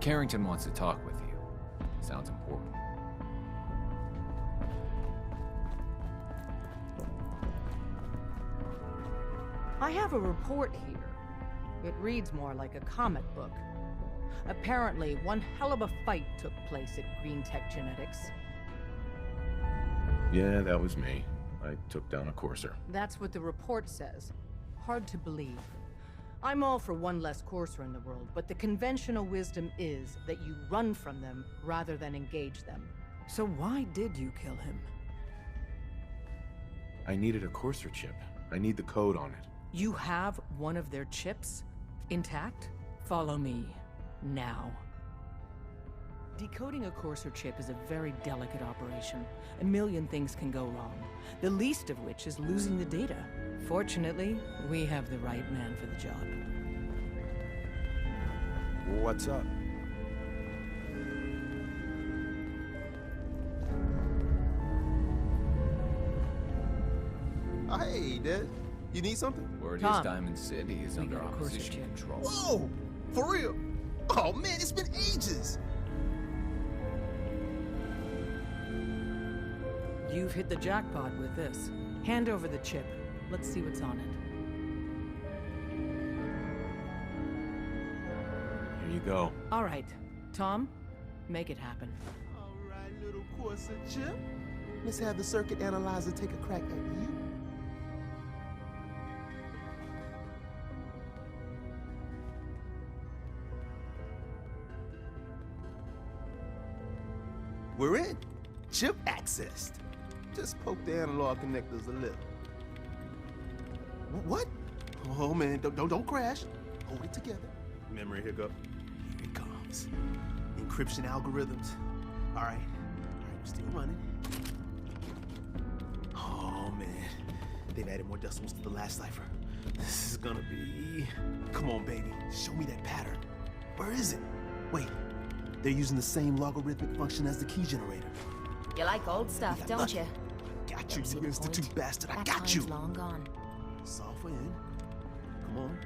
Carrington wants to talk with you. Sounds important. I have a report here. It reads more like a comic book. Apparently, one hell of a fight took place at Green Tech Genetics. Yeah, that was me. I took down a Courser. That's what the report says. Hard to believe. I'm all for one less Courser in the world, but the conventional wisdom is that you run from them rather than engage them. So why did you kill him? I needed a Courser chip. I need the code on it. You have one of their chips? Intact? Follow me. Now. Decoding a Courser chip is a very delicate operation. A million things can go wrong, the least of which is losing the data. Fortunately, we have the right man for the job. What's up? Hey, Dad. You need something? Word Tom, is Diamond City is we under got a Courser opposition chip. control. Whoa! For real? Oh man, it's been ages! You've hit the jackpot with this. Hand over the chip. Let's see what's on it. Here you go. All right, Tom, make it happen. Alright, little Corsa chip. Let's have the circuit analyzer take a crack at you. We're in. Chip accessed. Just poke the analog connectors a little. What? Oh man, don't crash. Hold it together. Memory hiccup. Here it comes. Encryption algorithms. All right, we're still running. Oh man, they've added more decimals to the last cipher. This is gonna be... Come on, baby, show me that pattern. Where is it? Wait, they're using the same logarithmic function as the key generator. You like old stuff, don't lucky. you? Got you, See you the institute point? bastard. I That got you. time's long gone. Software in. Come on.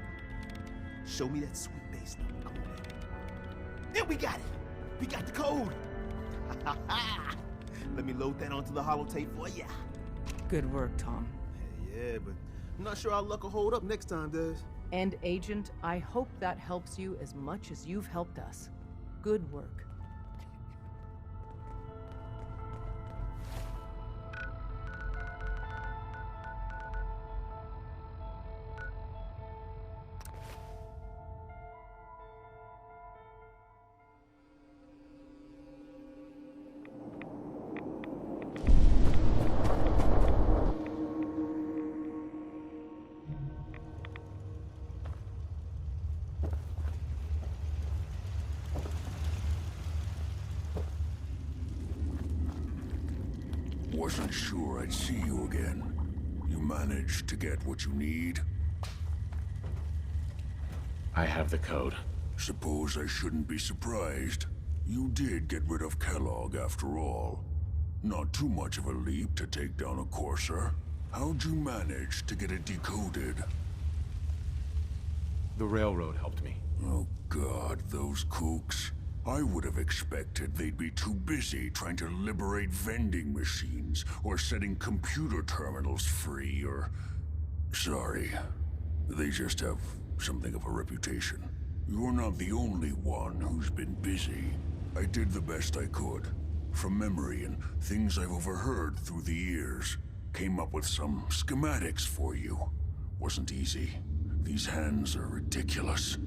Show me that sweet bass number. Come on, baby. Yeah, we got it. We got the code. Let me load that onto the holotape for ya. Good work, Tom. Yeah, but I'm not sure our luck will hold up next time, Des. And Agent, I hope that helps you as much as you've helped us. Good work. Wasn't sure I'd see you again. You managed to get what you need? I have the code. Suppose I shouldn't be surprised. You did get rid of Kellogg after all. Not too much of a leap to take down a Courser. How'd you manage to get it decoded? The railroad helped me. Oh God, those kooks. I would have expected they'd be too busy trying to liberate vending machines or setting computer terminals free or... Sorry. They just have something of a reputation. You're not the only one who's been busy. I did the best I could. From memory and things I've overheard through the years. Came up with some schematics for you. Wasn't easy. These hands are ridiculous.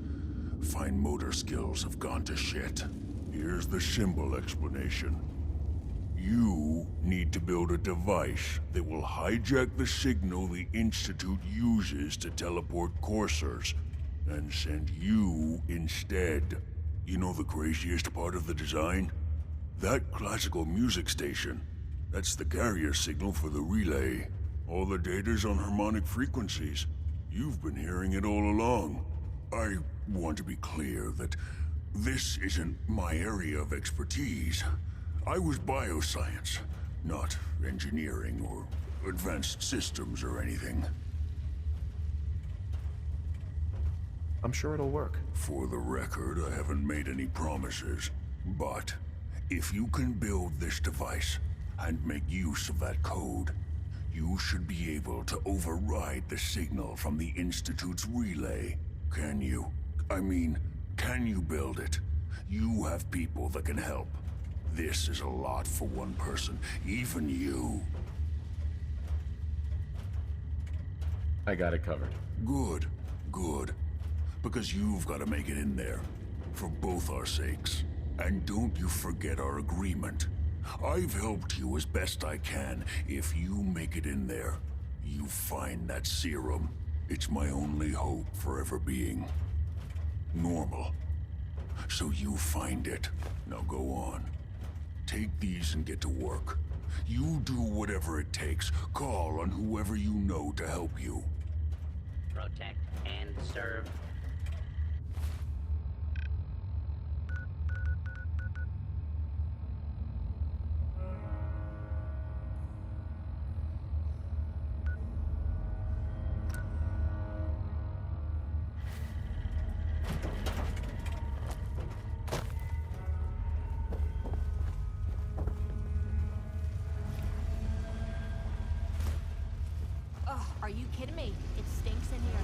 Fine motor skills have gone to shit. Here's the symbol explanation. You need to build a device that will hijack the signal the Institute uses to teleport coursers, and send you instead. You know the craziest part of the design? That classical music station. That's the carrier signal for the relay. All the data's on harmonic frequencies. You've been hearing it all along. I want to be clear that this isn't my area of expertise. I was bioscience, not engineering or advanced systems or anything. I'm sure it'll work. For the record, I haven't made any promises. But if you can build this device and make use of that code, you should be able to override the signal from the Institute's relay. Can you? I mean, can you build it? You have people that can help. This is a lot for one person, even you. I got it covered. Good, good. Because you've got to make it in there. For both our sakes. And don't you forget our agreement. I've helped you as best I can. If you make it in there, you find that serum. It's my only hope for ever being normal. So you find it. Now go on. Take these and get to work. You do whatever it takes. Call on whoever you know to help you. Protect and serve. Ugh, are you kidding me? It stinks in here.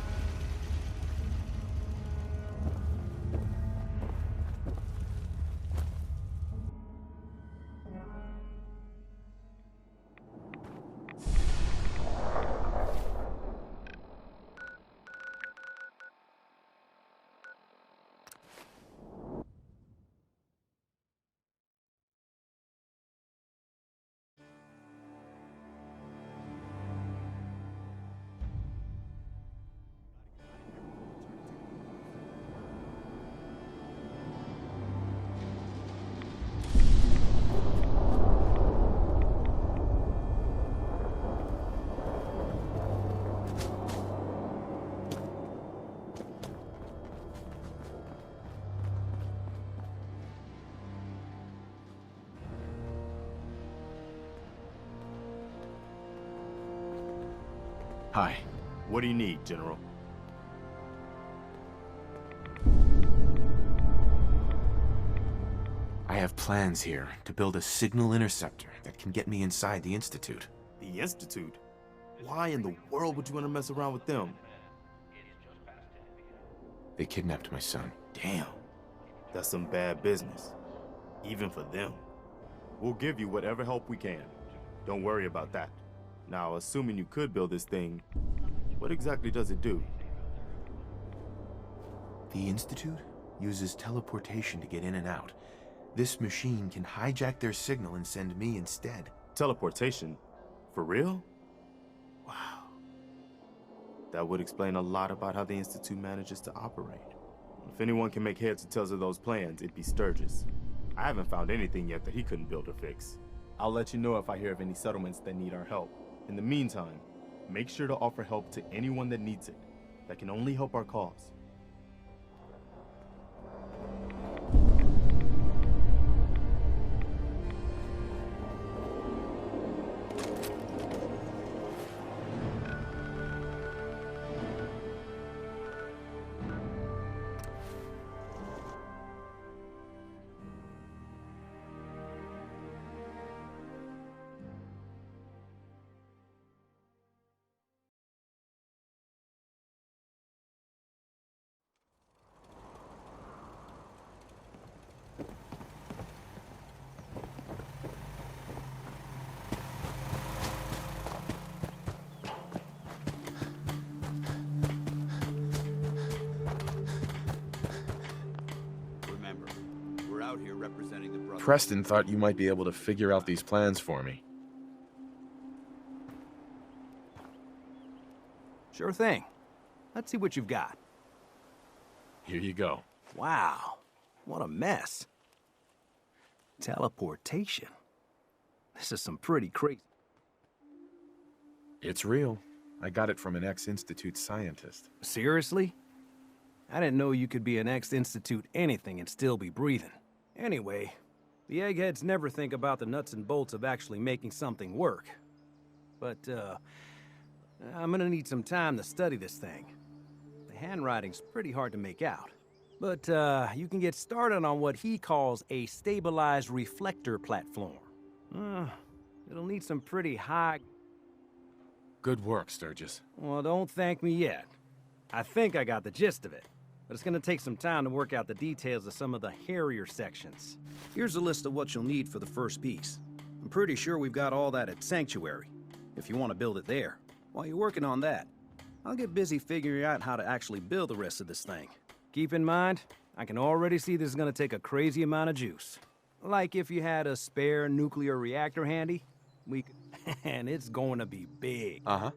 Hi. What do you need, General? I have plans here to build a signal interceptor that can get me inside the Institute. The Institute? Why in the world would you want to mess around with them? They kidnapped my son. Damn. That's some bad business. Even for them. We'll give you whatever help we can. Don't worry about that. Now, assuming you could build this thing, what exactly does it do? The Institute uses teleportation to get in and out. This machine can hijack their signal and send me instead. Teleportation? For real? Wow. That would explain a lot about how the Institute manages to operate. If anyone can make heads or tails of those plans, it'd be Sturgis. I haven't found anything yet that he couldn't build or fix. I'll let you know if I hear of any settlements that need our help. In the meantime, make sure to offer help to anyone that needs it. That can only help our cause. Remember, we're out here representing the brothers. Preston thought you might be able to figure out these plans for me. Sure thing. Let's see what you've got. Here you go. Wow, what a mess. Teleportation. This is some pretty crazy. It's real. I got it from an ex-Institute scientist. Seriously? I didn't know you could be an ex-Institute anything and still be breathing. Anyway, the eggheads never think about the nuts and bolts of actually making something work. But, I'm gonna need some time to study this thing. They handwriting's pretty hard to make out. But, you can get started on what he calls a stabilized reflector platform. It'll need some pretty high... Good work, Sturgis. Well, don't thank me yet. I think I got the gist of it. But it's gonna take some time to work out the details of some of the hairier sections. Here's a list of what you'll need for the first piece. I'm pretty sure we've got all that at Sanctuary, if you want to build it there. While you're working on that, I'll get busy figuring out how to actually build the rest of this thing. Keep in mind, I can already see this is gonna take a crazy amount of juice. Like if you had a spare nuclear reactor handy, we could... and it's going to be big. Uh-huh.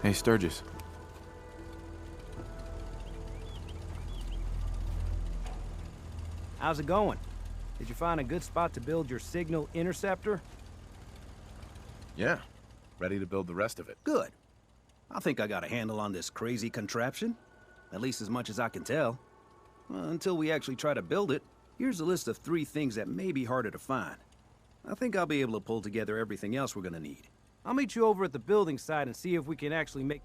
Hey, Sturgis. How's it going? Did you find a good spot to build your signal interceptor? Yeah. Ready to build the rest of it. Good. I think I got a handle on this crazy contraption. At least as much as I can tell. Until we actually try to build it, here's a list of 3 things that may be harder to find. I think I'll be able to pull together everything else we're gonna need. I'll meet you over at the building site and see if we can actually make...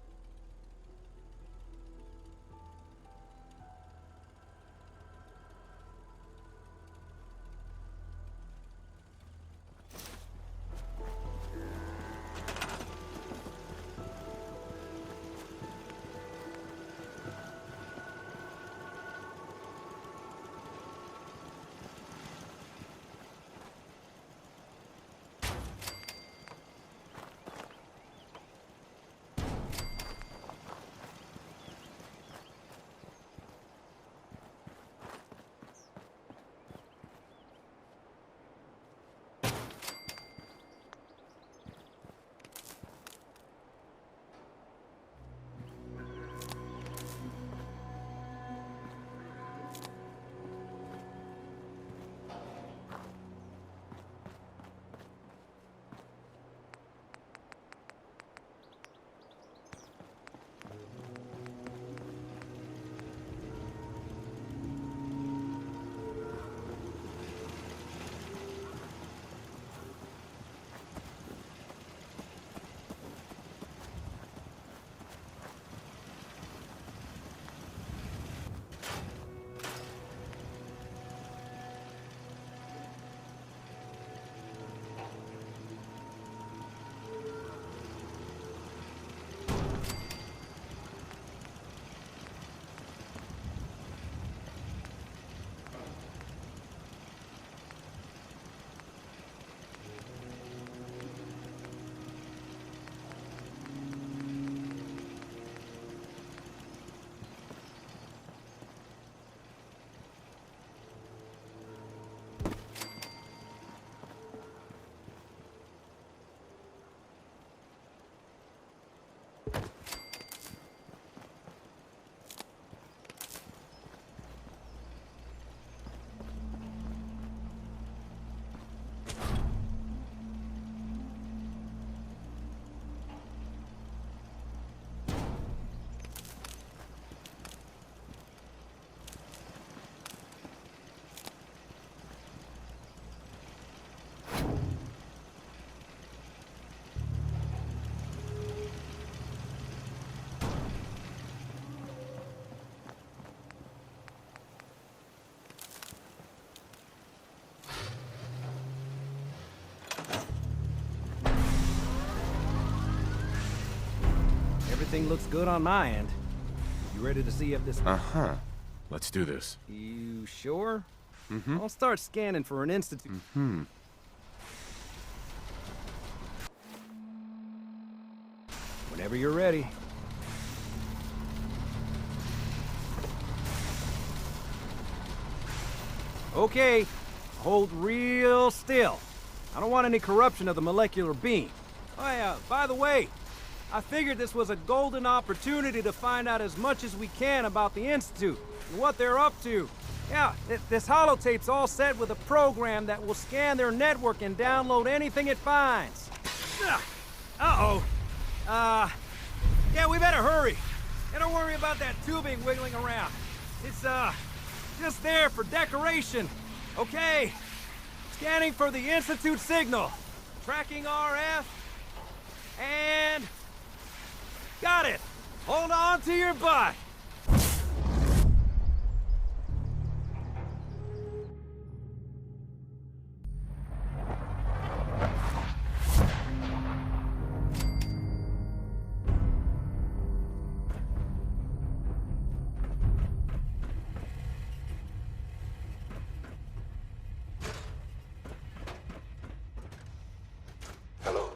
Everything looks good on my end. You ready to see if this... Uh-huh. Let's do this. You sure? Mm-hmm. I'll start scanning for an institute. Mm-hmm. Whenever you're ready. Okay, hold real still. I don't want any corruption of the molecular beam. Oh yeah, by the way, I figured this was a golden opportunity to find out as much as we can about the Institute and what they're up to. Yeah, this holotape's all set with a program that will scan their network and download anything it finds. Uh-oh. Yeah, we better hurry. And don't worry about that tubing wiggling around. It's, just there for decoration. Okay. Scanning for the Institute signal. Tracking RF. And... got it! Hold on to your butt! Hello.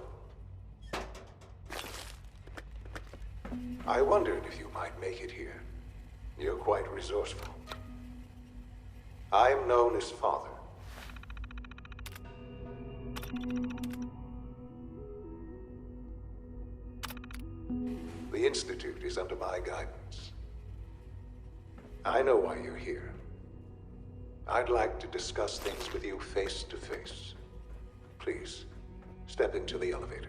I wondered if you might make it here. You're quite resourceful. I'm known as Father. The Institute is under my guidance. I know why you're here. I'd like to discuss things with you face to face. Please, step into the elevator.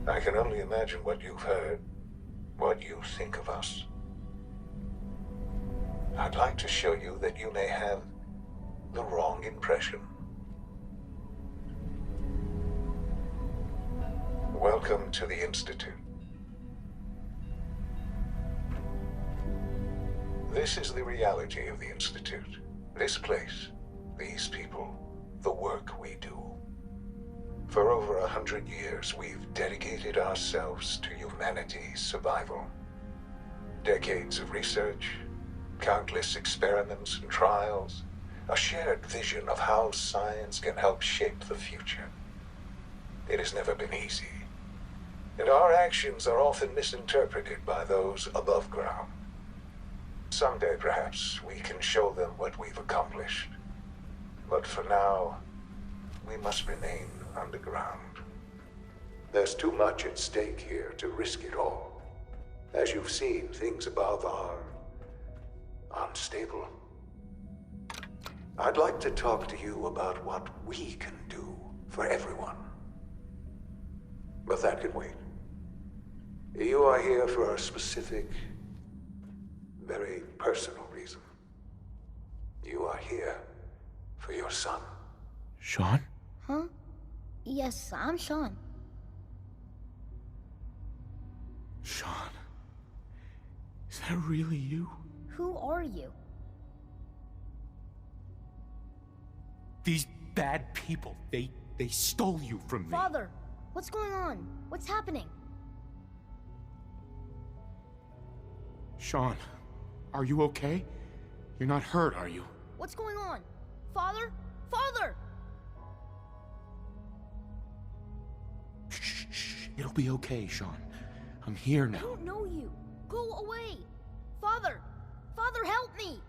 I can only imagine what you've heard, what you think of us. I'd like to show you that you may have the wrong impression. Welcome to the Institute. This is the reality of the Institute. This place, these people, the work we do. For over 100 years, we've dedicated ourselves to humanity's survival. Decades of research, countless experiments and trials, a shared vision of how science can help shape the future. It has never been easy, and our actions are often misinterpreted by those above ground. Someday, perhaps, we can show them what we've accomplished. But for now, we must remain underground. There's too much at stake here to risk it all. As you've seen, things above are unstable. I'd like to talk to you about what we can do for everyone. But that can wait. You are here for a specific, very personal reason. You are here for your son. Sean? Huh? Yes, I'm Sean. Sean? Is that really you? Who are you? These bad people, they stole you from me. Father, what's going on? What's happening? Sean, are you okay? You're not hurt, are you? What's going on? Father? Father! Shh. It'll be okay, Sean. I'm here now. I don't know you. Go away. Father! Father, help me!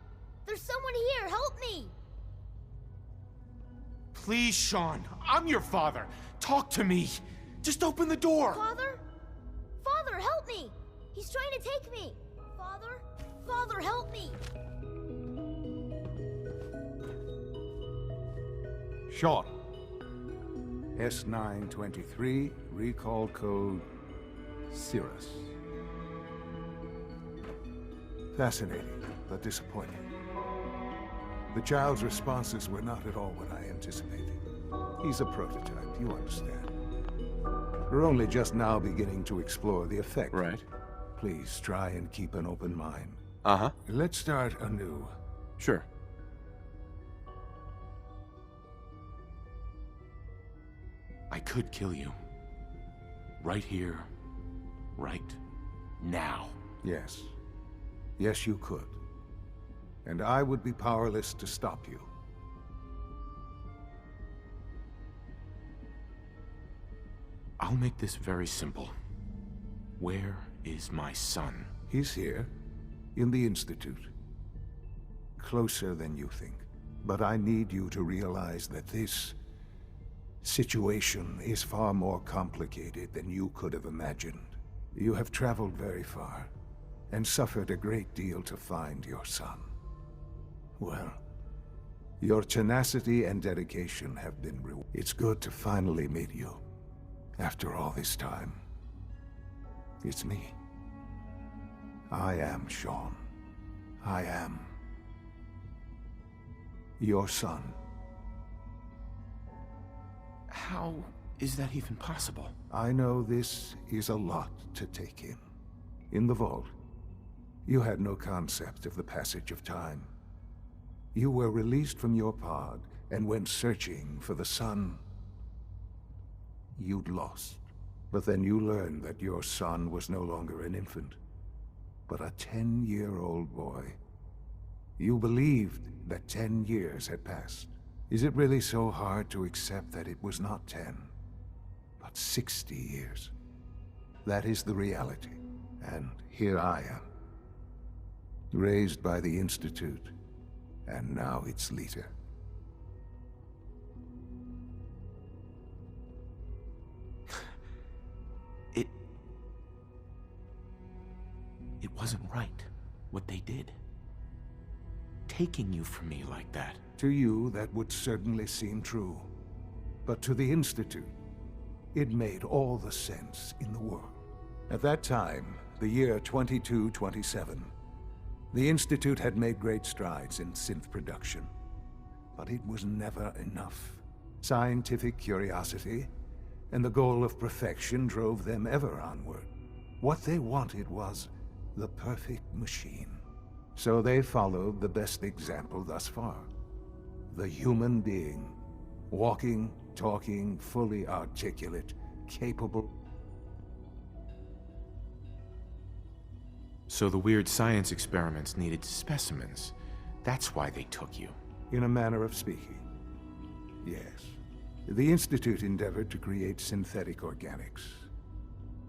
There's someone here! Help me! Please, Sean. I'm your father. Talk to me. Just open the door. Father? Father, help me! He's trying to take me! Father? Father, help me! Sean. S923, recall code Cirrus. Fascinating, but disappointing. The child's responses were not at all what I anticipated. He's a prototype, you understand. We're only just now beginning to explore the effect. Right. Please try and keep an open mind. Uh-huh. Let's start anew. Sure. I could kill you. Right here. Right now. Yes. Yes, you could. And I would be powerless to stop you. I'll make this very simple. Where is my son? He's here, in the Institute. Closer than you think. But I need you to realize that this situation is far more complicated than you could have imagined. You have traveled very far, and suffered a great deal to find your son. Well, your tenacity and dedication have been rewarded. It's good to finally meet you. After all this time, it's me. I am Sean. I am your son. How is that even possible? I know this is a lot to take in. In the vault, you had no concept of the passage of time. You were released from your pod and went searching for the son you'd lost. But then you learned that your son was no longer an infant, but a 10-year-old boy. You believed that 10 years had passed. Is it really so hard to accept that it was not 10, but 60 years? That is the reality. And here I am, raised by the Institute, and now its leader. It wasn't right, what they did. Taking you from me like that. To you, that would certainly seem true. But to the Institute, it made all the sense in the world. At that time, the year 2227, the Institute had made great strides in synth production. But it was never enough. Scientific curiosity and the goal of perfection drove them ever onward. What they wanted was the perfect machine. So they followed the best example thus far. The human being. Walking, talking, fully articulate, capable. So the weird science experiments needed specimens. That's why they took you. In a manner of speaking. Yes. The Institute endeavored to create synthetic organics.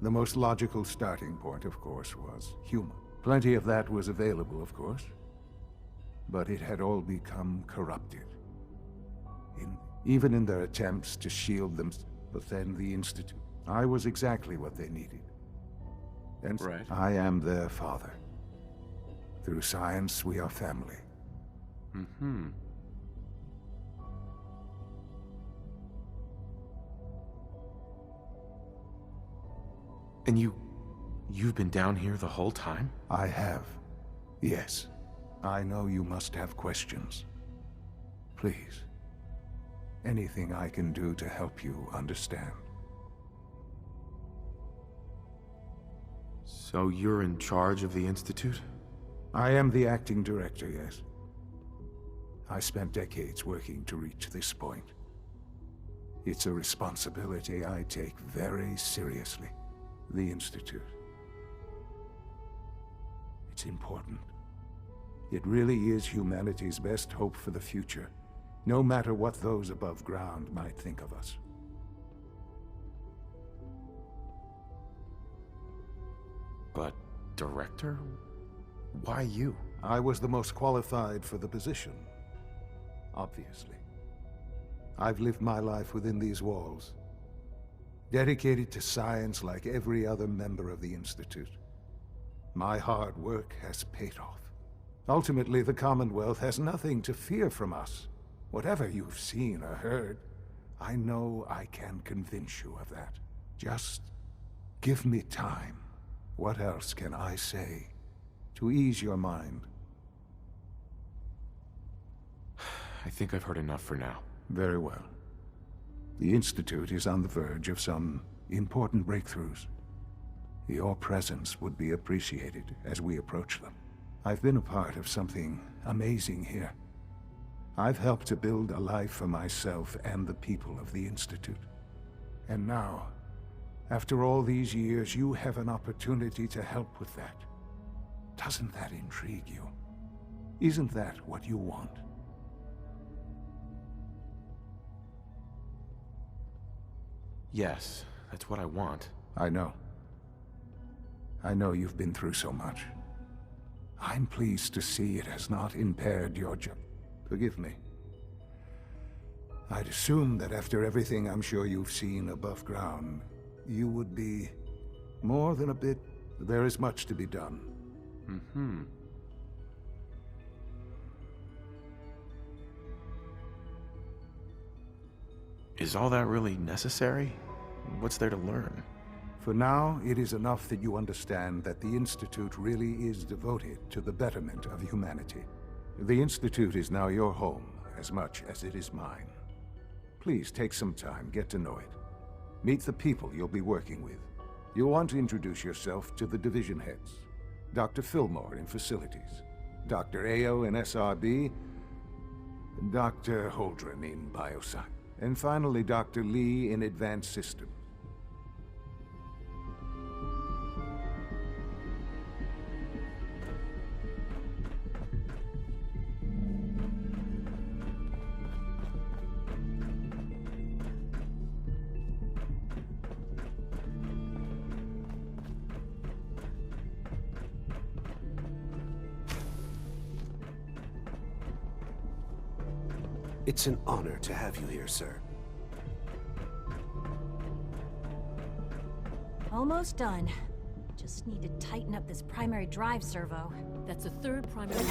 The most logical starting point, of course, was human. Plenty of that was available, of course. But it had all become corrupted. Even in their attempts to shield them. But then the Institute. I was exactly what they needed. And right. I am their father. Through science, we are family. Mm-hmm. And you've been down here the whole time? I have. Yes. I know you must have questions. Please. Anything I can do to help you understand. So you're in charge of the Institute? I am the acting director, yes. I spent decades working to reach this point. It's a responsibility I take very seriously. The Institute. It's important. It really is humanity's best hope for the future, no matter what those above ground might think of us. But, Director? Why you? I was the most qualified for the position. Obviously. I've lived my life within these walls, dedicated to science like every other member of the Institute. My hard work has paid off. Ultimately, the Commonwealth has nothing to fear from us. Whatever you've seen or heard, I know I can convince you of that. Just give me time. What else can I say to ease your mind? I think I've heard enough for now. Very well. The Institute is on the verge of some important breakthroughs. Your presence would be appreciated as we approach them. I've been a part of something amazing here. I've helped to build a life for myself and the people of the Institute. And now, after all these years, you have an opportunity to help with that. Doesn't that intrigue you? Isn't that what you want? Yes, that's what I want. I know. I know you've been through so much. I'm pleased to see it has not impaired your job. Forgive me. I'd assume that after everything I'm sure you've seen above ground, you would be more than a bit... There is much to be done. Mm-hmm. Is all that really necessary? What's there to learn? For now, it is enough that you understand that the Institute really is devoted to the betterment of humanity. The Institute is now your home, as much as it is mine. Please take some time, get to know it. Meet the people you'll be working with. You'll want to introduce yourself to the division heads. Dr. Fillmore in Facilities, Dr. Ayo in SRB, Dr. Holdren in Bioscience, and finally Dr. Lee in Advanced Systems. It's an honor to have you here, sir. Almost done. Just need to tighten up this primary drive servo. That's a third primary.